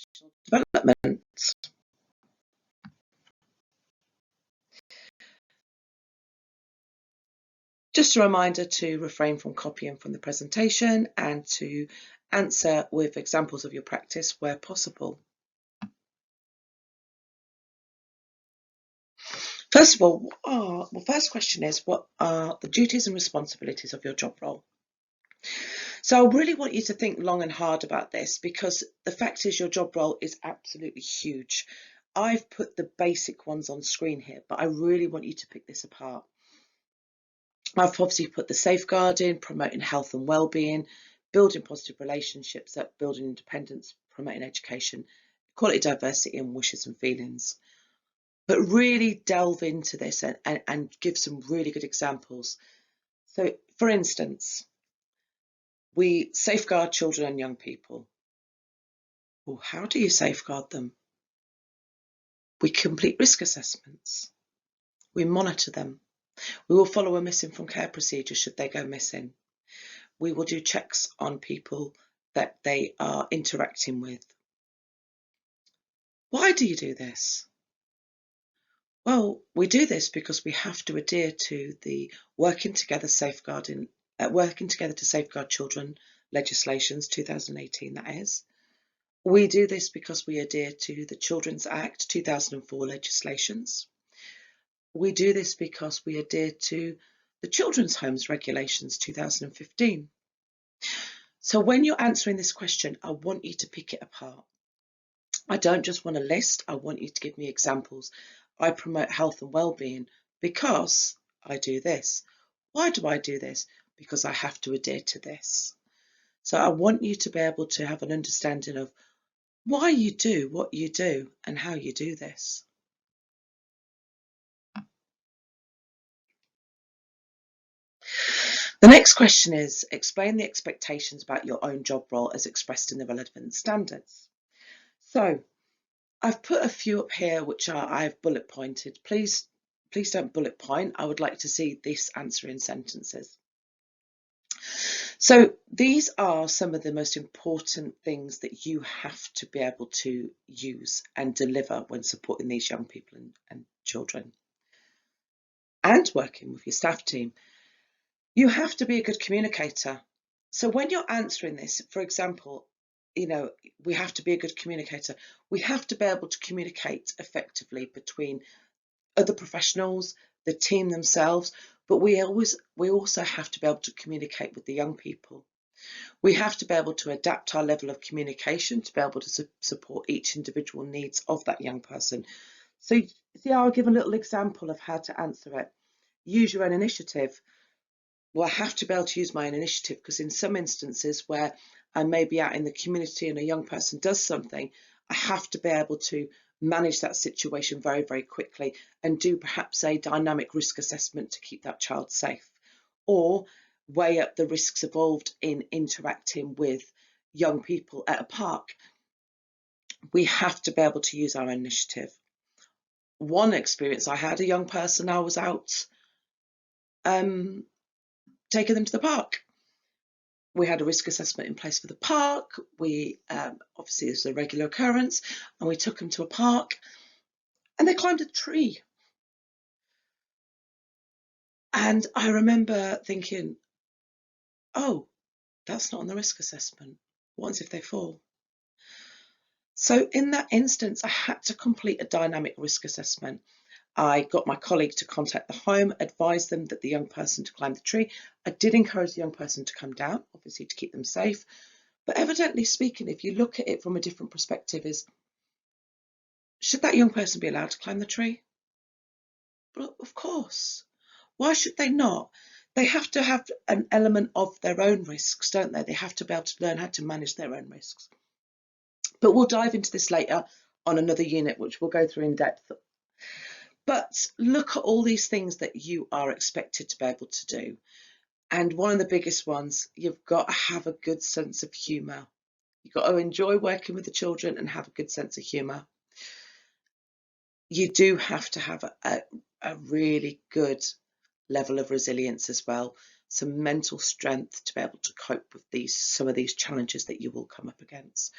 professional development. Just a reminder to refrain from copying from the presentation and to answer with examples of your practice where possible. First of all, first question is, what are the duties and responsibilities of your job role? So I really want you to think long and hard about this, because the fact is your job role is absolutely huge. I've put the basic ones on screen here, but I really want you to pick this apart. I've obviously put the safeguarding, promoting health and well-being, building positive relationships, building independence, promoting education, equality, diversity, and wishes and feelings. But really delve into this and give some really good examples. So, for instance, we safeguard children and young people. Well, how do you safeguard them? We complete risk assessments. We monitor them. We will follow a missing from care procedure should they go missing. We will do checks on people that they are interacting with. Why do you do this? Well, we do this because we have to adhere to the Working Together to Safeguard Children legislations, 2018 that is. We do this because we adhere to the Children's Act 2004 legislations. We do this because we adhere to the Children's Homes Regulations 2015. So when you're answering this question, I want you to pick it apart. I don't just want a list, I want you to give me examples. I promote health and well-being because I do this. Why do I do this? Because I have to adhere to this. So I want you to be able to have an understanding of why you do what you do and how you do this. The next question is, explain the expectations about your own job role as expressed in the relevant standards. So I've put a few up here which I've bullet pointed. Please don't bullet point. I would like to see this answer in sentences. So these are some of the most important things that you have to be able to use and deliver when supporting these young people and children and working with your staff team. You have to be a good communicator. So when you're answering this, for example, we have to be a good communicator. We have to be able to communicate effectively between other professionals, the team themselves, but we also have to be able to communicate with the young people. We have to be able to adapt our level of communication to be able to support each individual needs of that young person. So see, I'll give a little example of how to answer it. Use your own initiative. Well, I have to be able to use my own initiative because in some instances where I may be out in the community and a young person does something, I have to be able to manage that situation very, very quickly and do perhaps a dynamic risk assessment to keep that child safe, or weigh up the risks involved in interacting with young people at a park. We have to be able to use our initiative. One experience I had, a young person, I was out taking them to the park. We had a risk assessment in place for the park. We obviously it's a regular occurrence, and we took them to a park and they climbed a tree. And I remember thinking, oh, that's not on the risk assessment. What if they fall? So in that instance, I had to complete a dynamic risk assessment. I got my colleague to contact the home, advise them that the young person to climb the tree. I did encourage the young person to come down, obviously to keep them safe. But evidently speaking, if you look at it from a different perspective, should that young person be allowed to climb the tree? Well, of course. Why should they not? They have to have an element of their own risks, don't they? They have to be able to learn how to manage their own risks. But we'll dive into this later on another unit, which we'll go through in depth. But look at all these things that you are expected to be able to do. And one of the biggest ones, you've got to have a good sense of humour. You've got to enjoy working with the children and have a good sense of humour. You do have to have a really good level of resilience as well. some mental strength to be able to cope with some of these challenges that you will come up against.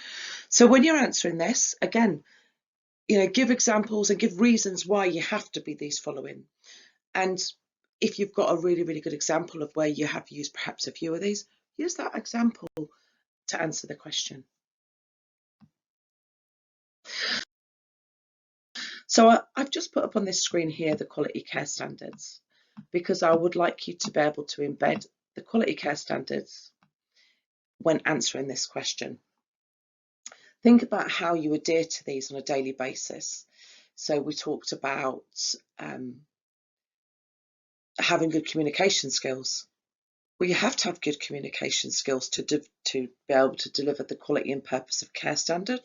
So when you're answering this, again, give examples and give reasons why you have to be these following. And if you've got a really, really good example of where you have used perhaps a few of these, use that example to answer the question. So I've just put up on this screen here the quality care standards, because I would like you to be able to embed the quality care standards when answering this question. Think about how you adhere to these on a daily basis. So we talked about having good communication skills. Well, you have to have good communication skills to be able to deliver the quality and purpose of care standard.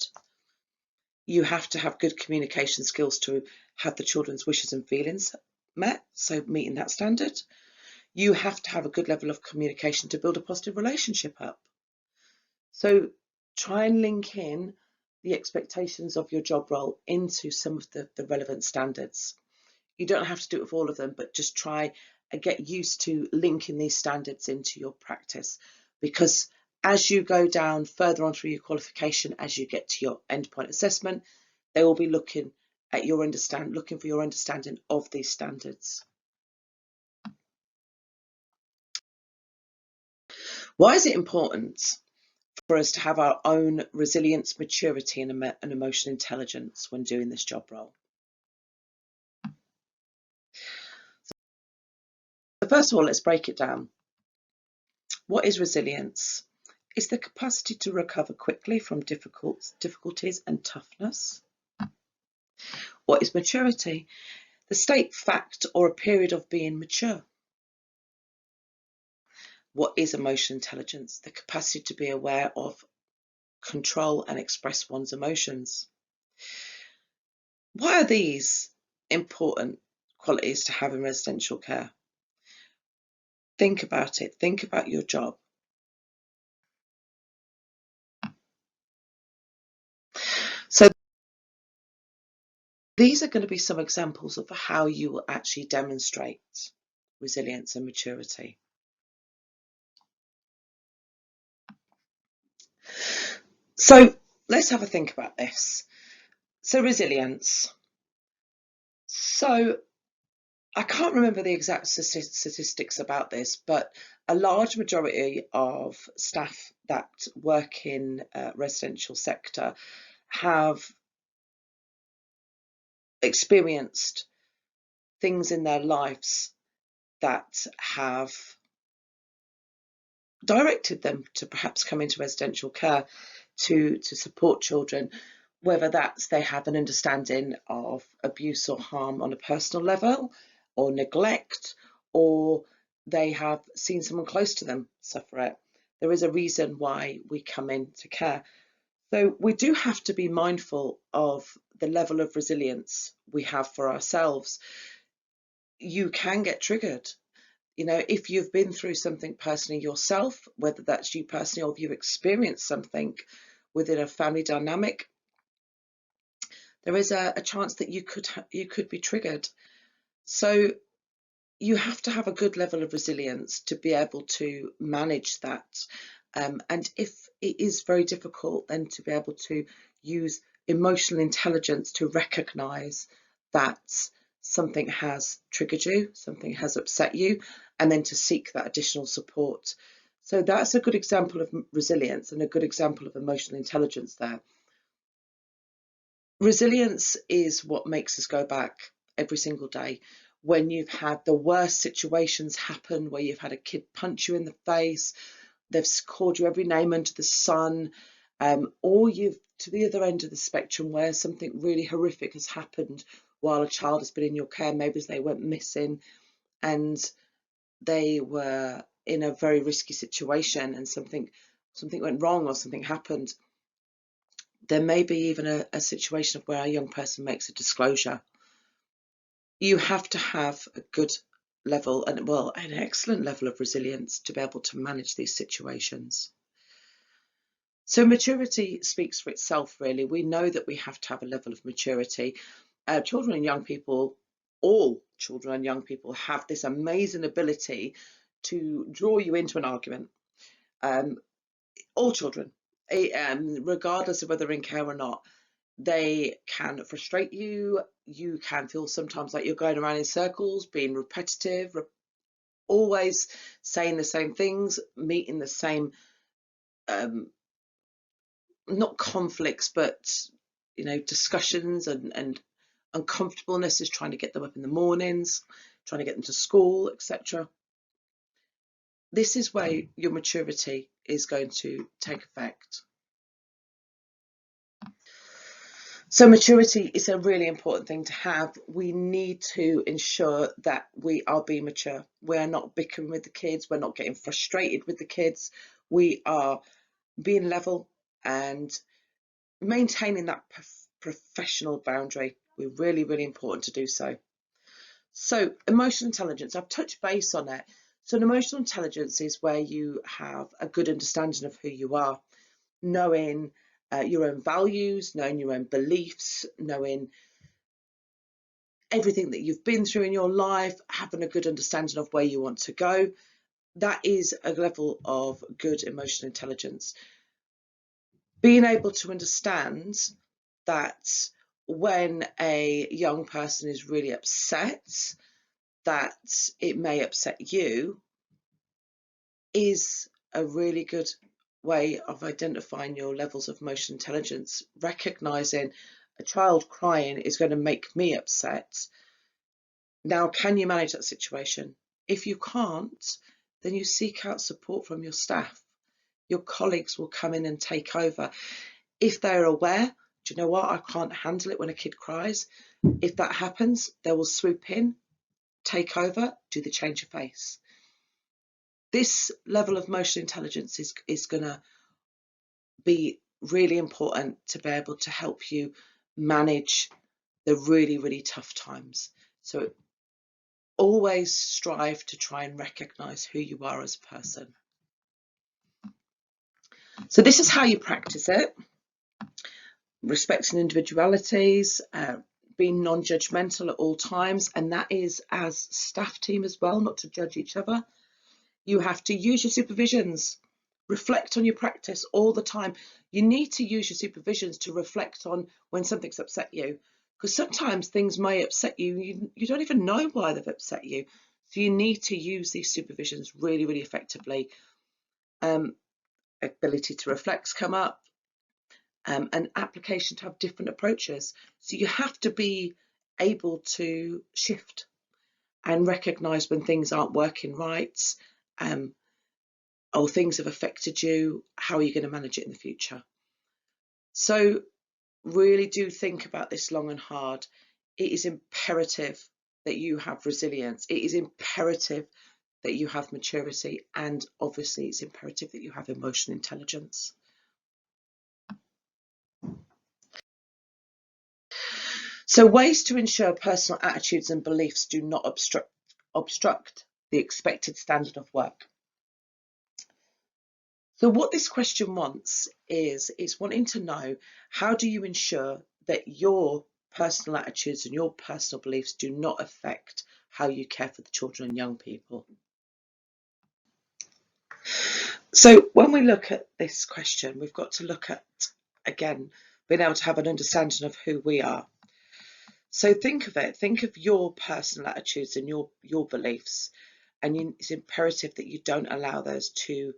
You have to have good communication skills to have the children's wishes and feelings met, so meeting that standard. You have to have a good level of communication to build a positive relationship up. So try and link in the expectations of your job role into some of the relevant standards. You don't have to do it with all of them, but just try and get used to linking these standards into your practice, because as you go down further on through your qualification, as you get to your endpoint assessment, they will be looking for your understanding of these standards. Why is it important for us to have our own resilience, maturity, and emotional intelligence when doing this job role? So first of all, let's break it down. What is resilience? It's the capacity to recover quickly from difficulties and toughness. What is maturity? The state, fact, or a period of being mature. What is emotional intelligence? The capacity to be aware of, control, and express one's emotions. Why are these important qualities to have in residential care? Think about it. Think about your job. So these are going to be some examples of how you will actually demonstrate resilience and maturity. So let's have a think about this. So resilience. So I can't remember the exact statistics about this, but a large majority of staff that work in residential sector have experienced things in their lives that have directed them to perhaps come into residential care to support children, whether that's they have an understanding of abuse or harm on a personal level, or neglect, or they have seen someone close to them suffer it. There is a reason why we come into care. So we do have to be mindful of the level of resilience we have for ourselves. You can get triggered. If you've been through something personally yourself, whether that's you personally or if you've experienced something within a family dynamic, there is a chance that you could be triggered. So you have to have a good level of resilience to be able to manage that. And if it is very difficult, then to be able to use emotional intelligence to recognise that something has triggered you, something has upset you, and then to seek that additional support. So that's a good example of resilience and a good example of emotional intelligence there. Resilience is what makes us go back every single day. When you've had the worst situations happen, where you've had a kid punch you in the face, they've called you every name under the sun, or you've to the other end of the spectrum where something really horrific has happened while a child has been in your care. Maybe they went missing and they were in a very risky situation and something went wrong or something happened. There may be even a situation of where a young person makes a disclosure. You have to have a good level and an excellent level of resilience to be able to manage these situations. So maturity speaks for itself, really. We know that we have to have a level of maturity. Children and young people, all children and young people, have this amazing ability to draw you into an argument. All children, regardless of whether in care or not, they can frustrate you. You can feel sometimes like you're going around in circles, being repetitive, always saying the same things, meeting the same, not conflicts, but discussions and uncomfortableness is trying to get them up in the mornings, trying to get them to school, etc. This is where your maturity is going to take effect. So maturity is a really important thing to have. We need to ensure that we are being mature. We're not bickering with the kids. We're not getting frustrated with the kids. We are being level and maintaining that professional boundary. We're really, really important to do so. So emotional intelligence, I've touched base on it. So an emotional intelligence is where you have a good understanding of who you are, knowing your own values, knowing your own beliefs, knowing everything that you've been through in your life, having a good understanding of where you want to go. That is a level of good emotional intelligence. Being able to understand that when a young person is really upset, that it may upset you, is a really good way of identifying your levels of emotional intelligence. Recognizing a child crying is going to make me upset. Now, can you manage that situation? If you can't, then you seek out support from your staff. Your colleagues will come in and take over. If they're aware, do you know what, I can't handle it when a kid cries. If that happens, they will swoop in, take over, do the change of face. This level of emotional intelligence is going to be really important to be able to help you manage the really, really tough times. So always strive to try and recognize who you are as a person. So this is how you practice it. Respecting individualities, being non-judgmental at all times, and that is as staff team as well, not to judge each other. You have to use your supervisions, reflect on your practice all the time. You need to use your supervisions to reflect on when something's upset you, because sometimes things may upset you. You don't even know why they've upset you. So you need to use these supervisions really, really effectively. Ability to reflect come up, and application to have different approaches. So you have to be able to shift and recognise when things aren't working right, or things have affected you. How are you going to manage it in the future? So really do think about this long and hard. It is imperative that you have resilience. It is imperative that you have maturity, and obviously it's imperative that you have emotional intelligence. So ways to ensure personal attitudes and beliefs do not obstruct the expected standard of work. So what this question wants is wanting to know, how do you ensure that your personal attitudes and your personal beliefs do not affect how you care for the children and young people? So when we look at this question, we've got to look at, again, being able to have an understanding of who we are. So think of your personal attitudes and your beliefs, and it's imperative that you don't allow those to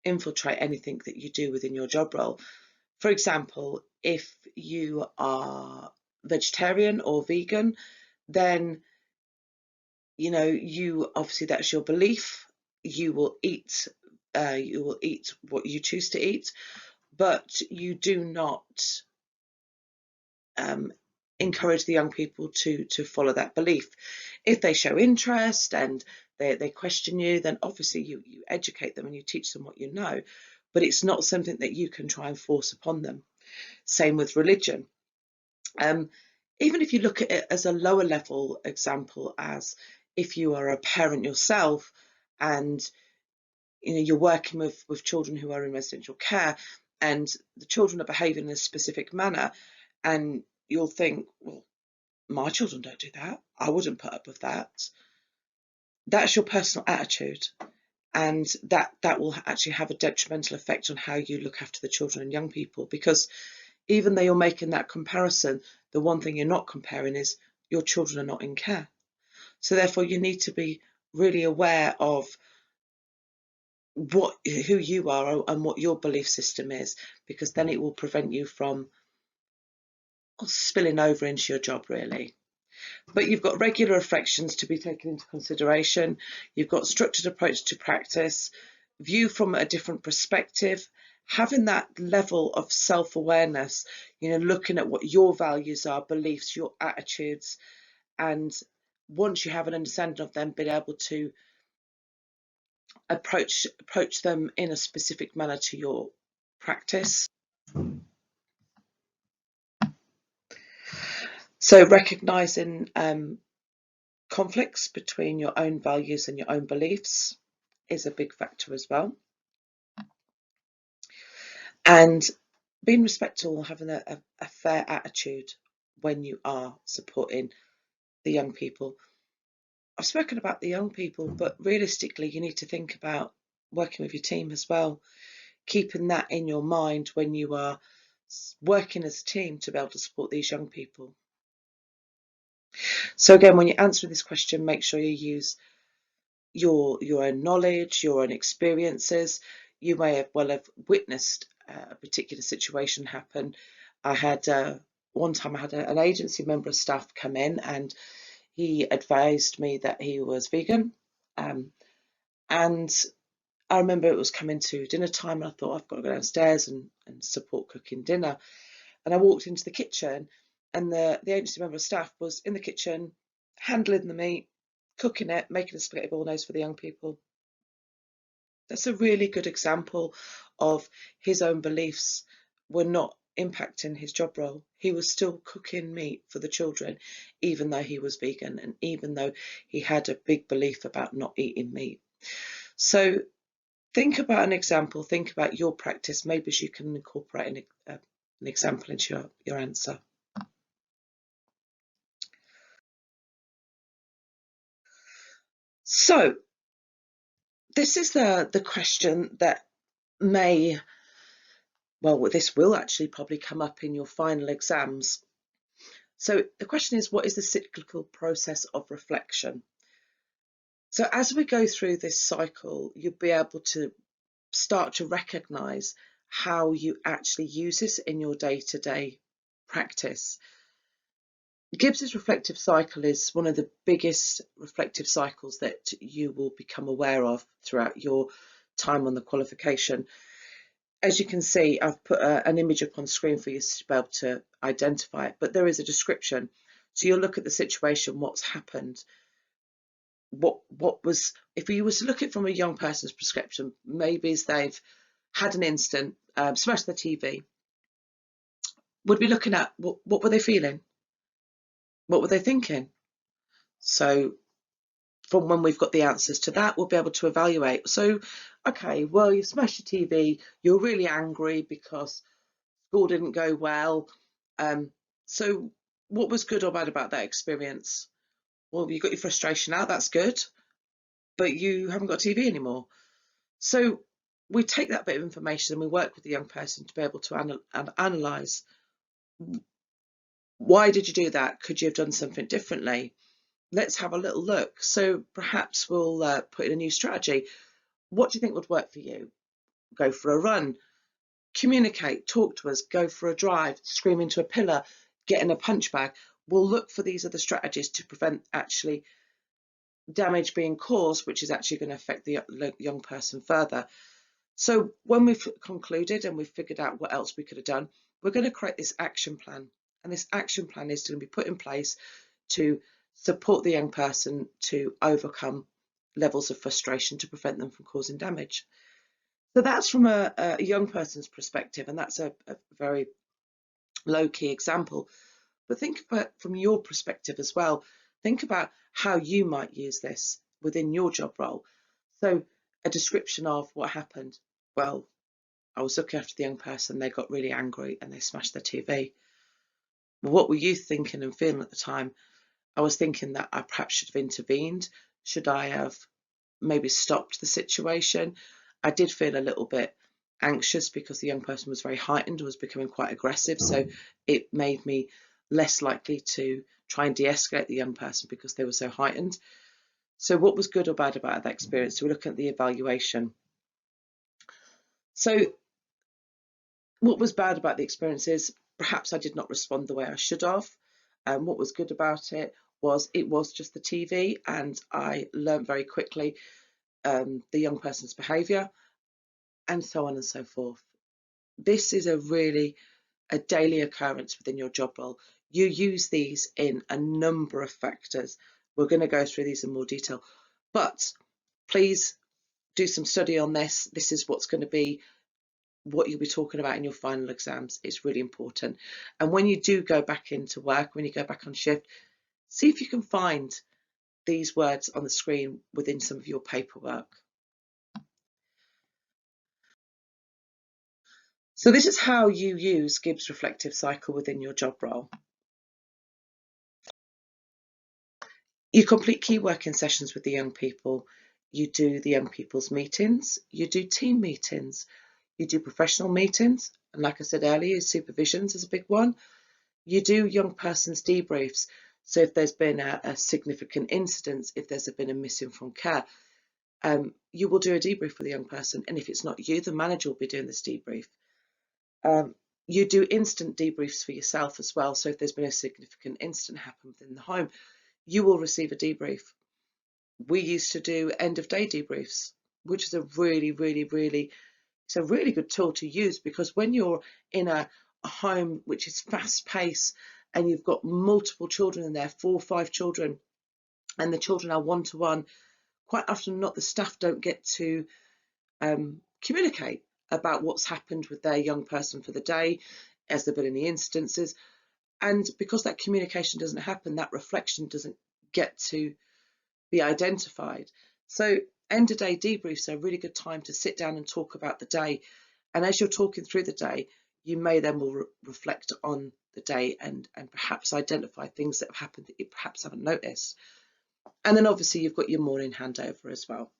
infiltrate anything that you do within your job role. For example, if you are vegetarian or vegan, then you obviously, that's your belief. You will eat what you choose to eat, but you do not encourage the young people to follow that belief. If they show interest and they question you, then obviously you educate them and you teach them what you know, but it's not something that you can try and force upon them. Same with religion. Even if you look at it as a lower level example, as if you are a parent yourself and you're working with children who are in residential care, and the children are behaving in a specific manner, and you'll think, well, my children don't do that. I wouldn't put up with that. That's your personal attitude, and that will actually have a detrimental effect on how you look after the children and young people, because even though you're making that comparison, the one thing you're not comparing is your children are not in care. So therefore you need to be really aware of who you are and what your belief system is, because then it will prevent you from spilling over into your job, really. But you've got regular reflections to be taken into consideration. You've got structured approach to practice, view from a different perspective, having that level of self-awareness, looking at what your values are, beliefs, your attitudes, and once you have an understanding of them, being able to approach them in a specific manner to your practice. So recognizing conflicts between your own values and your own beliefs is a big factor as well. And being respectful, having a fair attitude when you are supporting the young people. I've spoken about the young people, but realistically, you need to think about working with your team as well, keeping that in your mind when you are working as a team to be able to support these young people. So again, when you answer this question, make sure you use your own knowledge, your own experiences. You may have witnessed a particular situation happen. I had one time I had an agency member of staff come in, and he advised me that he was vegan, and I remember it was coming to dinner time, and I thought, I've got to go downstairs and support cooking dinner. And I walked into the kitchen, and the agency member of staff was in the kitchen handling the meat, cooking it, making a spaghetti bolognese for the young people. That's a really good example of his own beliefs were not impacting his job role. He was still cooking meat for the children, even though he was vegan and even though he had a big belief about not eating meat. So think about an example, think about your practice. Maybe you can incorporate an example into your answer. So this is the question that this will actually probably come up in your final exams. So the question is, what is the cyclical process of reflection? So as we go through this cycle, you'll be able to start to recognize how you actually use this in your day-to-day practice. Gibbs's reflective cycle is one of the biggest reflective cycles that you will become aware of throughout your time on the qualification. As you can see, I've put an image up on screen for you to be able to identify it, but there is a description. So you'll look at the situation, what's happened, what was, if you was to look at it from a young person's perspective, maybe they've had an instant, smashed the TV, would be looking at what were they feeling? What were they thinking? So from when we've got the answers to that, we'll be able to evaluate. So, okay, well, you smashed your TV, you're really angry because school didn't go well. So what was good or bad about that experience? Well, you got your frustration out, that's good, but you haven't got TV anymore. So we take that bit of information and we work with the young person to be able to analyse. Why did you do that? Could you have done something differently? Let's have a little look. So perhaps we'll put in a new strategy. What do you think would work for you? Go for a run, communicate, talk to us, go for a drive, scream into a pillar, get in a punch bag. We'll look for these other strategies to prevent actually damage being caused, which is actually going to affect the young person further. So when we've concluded and we've figured out what else we could have done, we're going to create this action plan. And this action plan is going to be put in place to support the young person to overcome levels of frustration to prevent them from causing damage. So that's from a young person's perspective, and that's a very low-key example. But think about from your perspective as well. Think about how you might use this within your job role. So a description of what happened. Well, I was looking after the young person, they got really angry and they smashed their TV. Well, what were you thinking and feeling at the time? I was thinking that I perhaps should have intervened, Should I have maybe stopped the situation? I did feel a little bit anxious because the young person was very heightened, was becoming quite aggressive. So it made me less likely to try and de-escalate the young person because they were so heightened. So what was good or bad about that experience? So we're looking at the evaluation. So what was bad about the experience is perhaps I did not respond the way I should have. What was good about it was just the TV, and I learned very quickly the young person's behaviour, and so on and so forth. This is a daily occurrence within your job role. You use these in a number of factors. We're going to go through these in more detail, but please do some study on this. This is what's going to be what you'll be talking about in your final exams. It's really important. And when you do go back into work, when you go back on shift, see if you can find these words on the screen within some of your paperwork. So this is how you use Gibbs reflective cycle within your job role. You complete key working sessions with the young people. You do the young people's meetings. You do team meetings. You do professional meetings. And like I said earlier, supervisions is a big one. You do young person's debriefs. So if there's been a significant incident, if there's been a missing from care, you will do a debrief for the young person. And if it's not you, the manager will be doing this debrief. You do instant debriefs for yourself as well. So if there's been a significant incident happen within the home, you will receive a debrief. We used to do end of day debriefs, which is a really good tool to use, because when you're in a home which is fast paced and you've got multiple children in there, 4 or 5 children, and the children are one-to-one, quite often not the staff don't get to communicate about what's happened with their young person for the day, as there have been any instances. And because that communication doesn't happen, that reflection doesn't get to be identified. So end of day debriefs are a really good time to sit down and talk about the day. And as you're talking through the day, you may then will reflect on the day and perhaps identify things that have happened that you perhaps haven't noticed. And then obviously you've got your morning handover as well.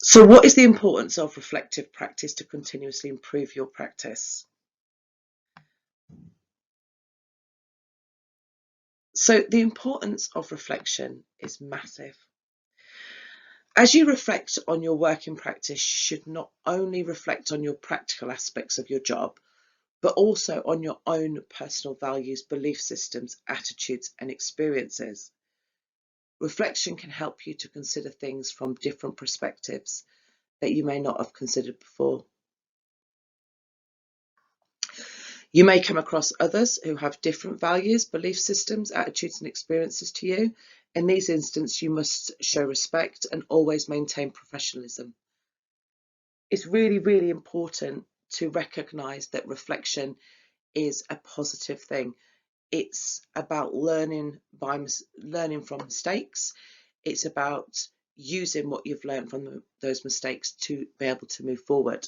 So what is the importance of reflective practice to continuously improve your practice? So the importance of reflection is massive. As you reflect on your working practice, you should not only reflect on your practical aspects of your job, but also on your own personal values, belief systems, attitudes, and experiences. Reflection can help you to consider things from different perspectives that you may not have considered before. You may come across others who have different values, belief systems, attitudes, and experiences to you. In these instances, you must show respect and always maintain professionalism. It's really important to recognise that reflection is a positive thing. It's about learning from mistakes. It's about using what you've learned from those mistakes to be able to move forward.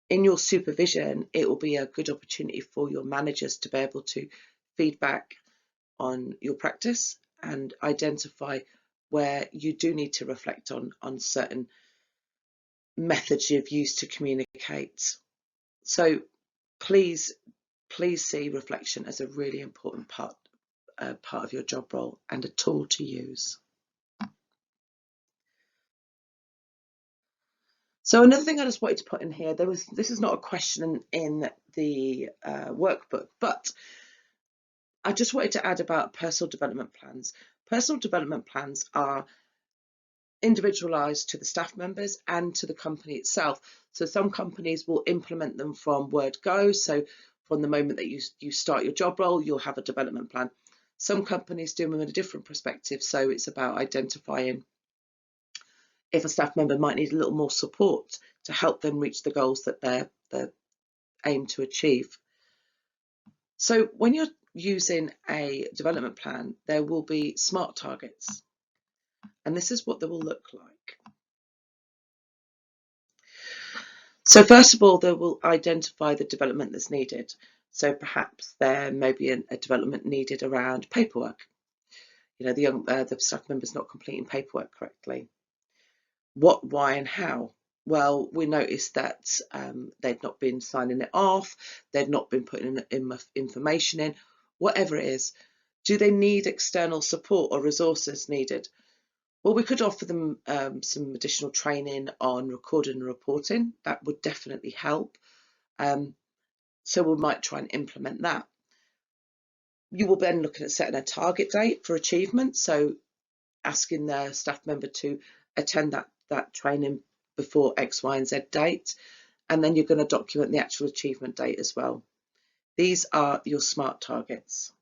In your supervision, it will be a good opportunity for your managers to be able to feedback on your practice and identify where you do need to reflect on certain methods you've used to communicate. So please see reflection as a really important part of your job role and a tool to use. So another thing I just wanted to put in here, this is not a question in the workbook, but I just wanted to add about personal development plans. Personal development plans are individualized to the staff members and to the company itself. So some companies will implement them from word go. So from the moment that you start your job role, you'll have a development plan. Some companies do them in a different perspective. So it's about identifying if a staff member might need a little more support to help them reach the goals that they're aim to achieve. So when you're using a development plan, there will be SMART targets, and this is what they will look like. So first of all, they will identify the development that's needed. So perhaps there may be a development needed around paperwork. The staff member's not completing paperwork correctly. What, why, and how? Well, we noticed that they'd not been signing it off, they'd not been putting enough information in, whatever it is. Do they need external support or resources needed? Well, we could offer them some additional training on recording and reporting. That would definitely help. So we might try and implement that. You will then look at setting a target date for achievement. So asking their staff member to attend that training before X, Y, and Z date. And then you're going to document the actual achievement date as well. These are your SMART targets.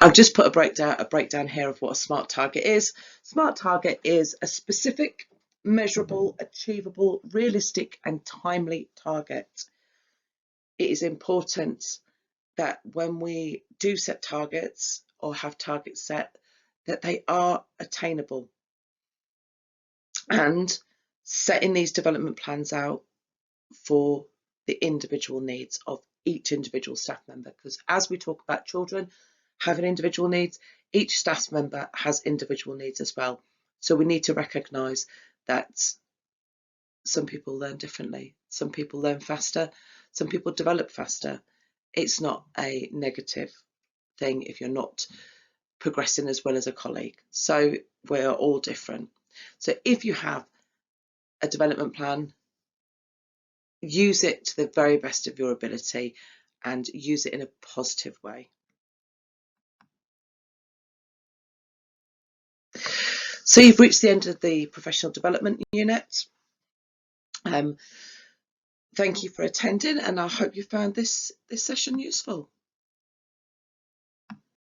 I've just put a breakdown here of what a SMART target is. SMART target is a specific, measurable, achievable, realistic, and timely target. It is important that when we do set targets or have targets set, that they are attainable. And setting these development plans out for the individual needs of each individual staff member, because as we talk about children having individual needs, each staff member has individual needs as well. So we need to recognise that some people learn differently, some people learn faster, some people develop faster. It's not a negative thing if you're not progressing as well as a colleague. So we're all different. So if you have a development plan, use it to the very best of your ability and use it in a positive way. So you've reached the end of the professional development unit. Thank you for attending, and I hope you found this session useful.